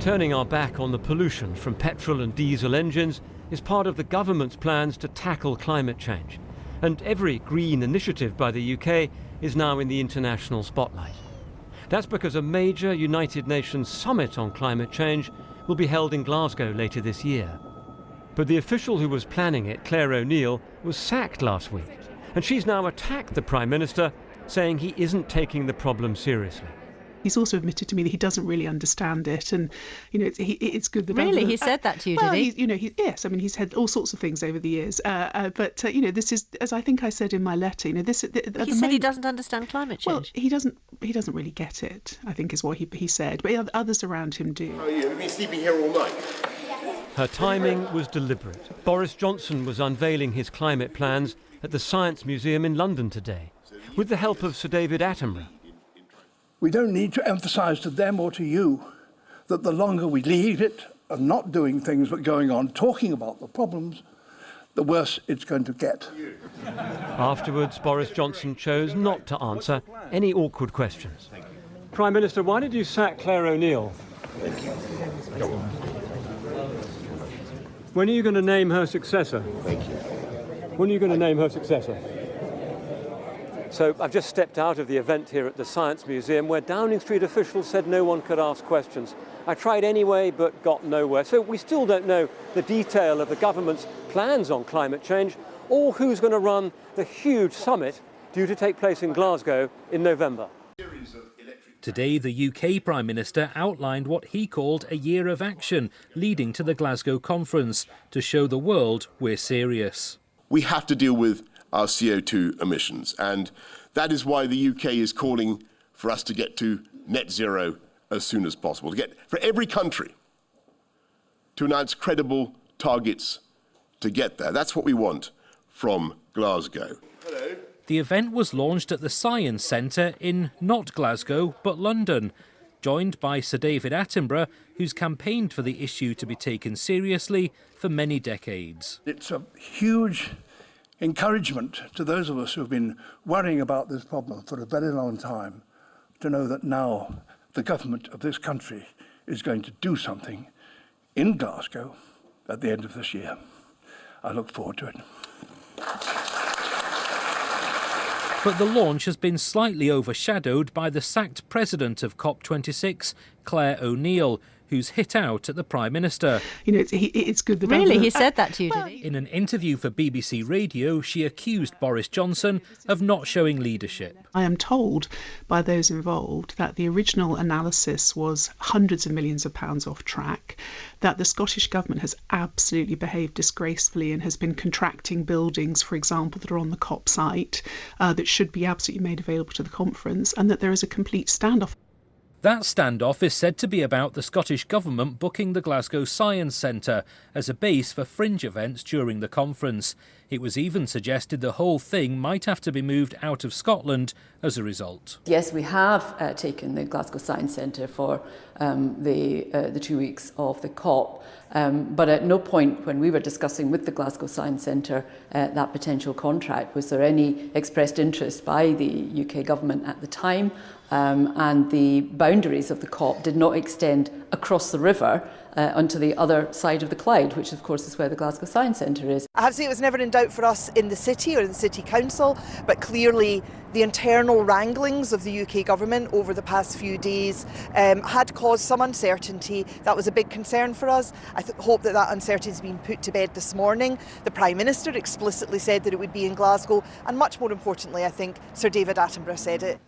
Turning our back on the pollution from petrol and diesel engines is part of the government's plans to tackle climate change. And every green initiative by the UK is now in the international spotlight. That's because a major United Nations summit on climate change will be held in Glasgow later this year. But the official who was planning it, Claire O'Neill, was sacked last week. And she's now attacked the Prime Minister, saying he isn't taking the problem seriously. He's also admitted to me that he doesn't really understand it, and it's good that really he said that to you, well, did he? Yes. I mean, he's said all sorts of things over the years, but this is, as I think I said in my letter, this. He said he doesn't understand climate change. Well, he doesn't really get it, I think, is what he said. But others around him do. Oh, yeah, we've been sleeping here all night. Her timing was deliberate. Boris Johnson was unveiling his climate plans at the Science Museum in London today, with the help of Sir David Attenborough. We don't need to emphasise to them or to you that the longer we leave it and not doing things but going on talking about the problems, the worse it's going to get. Afterwards, Boris Johnson chose not to answer any awkward questions. Prime Minister, why did you sack Claire O'Neill? When are you going to name her successor? Thank you. When are you going to name her successor? So I've just stepped out of the event here at the Science Museum where Downing Street officials said no one could ask questions. I tried anyway but got nowhere. So we still don't know the detail of the government's plans on climate change or who's going to run the huge summit due to take place in Glasgow in November. Today, the UK Prime Minister outlined what he called a year of action leading to the Glasgow conference to show the world we're serious. We have to deal with our CO2 emissions, and that is why the UK is calling for us to get to net zero as soon as possible, to get for every country to announce credible targets to get there. That's what we want from Glasgow. Hello. The event was launched at the Science Centre in not Glasgow but London, joined by Sir David Attenborough, who's campaigned for the issue to be taken seriously for many decades. It's a huge encouragement to those of us who have been worrying about this problem for a very long time to know that now the government of this country is going to do something in Glasgow at the end of this year. I look forward to it. But the launch has been slightly overshadowed by the sacked president of COP26, Claire O'Neill, who's hit out at the Prime Minister. It's good that really he said that to you, did he? In an interview for BBC Radio, she accused Boris Johnson of not showing leadership. I am told by those involved that the original analysis was hundreds of millions of pounds off track, that the Scottish Government has absolutely behaved disgracefully and has been contracting buildings, for example, that are on the COP site, that should be absolutely made available to the conference, and that there is a complete standoff. That standoff is said to be about the Scottish Government booking the Glasgow Science Centre as a base for fringe events during the conference. It was even suggested the whole thing might have to be moved out of Scotland as a result. Yes, we have taken the Glasgow Science Centre for the 2 weeks of the COP, but at no point when we were discussing with the Glasgow Science Centre that potential contract was there any expressed interest by the UK Government at the time. And the boundaries of the COP did not extend across the river onto the other side of the Clyde, which of course is where the Glasgow Science Centre is. I have to say it was never in doubt for us in the city or in the City Council, but clearly the internal wranglings of the UK Government over the past few days had caused some uncertainty. That was a big concern for us. I hope that uncertainty has been put to bed this morning. The Prime Minister explicitly said that it would be in Glasgow, and much more importantly, I think Sir David Attenborough said it.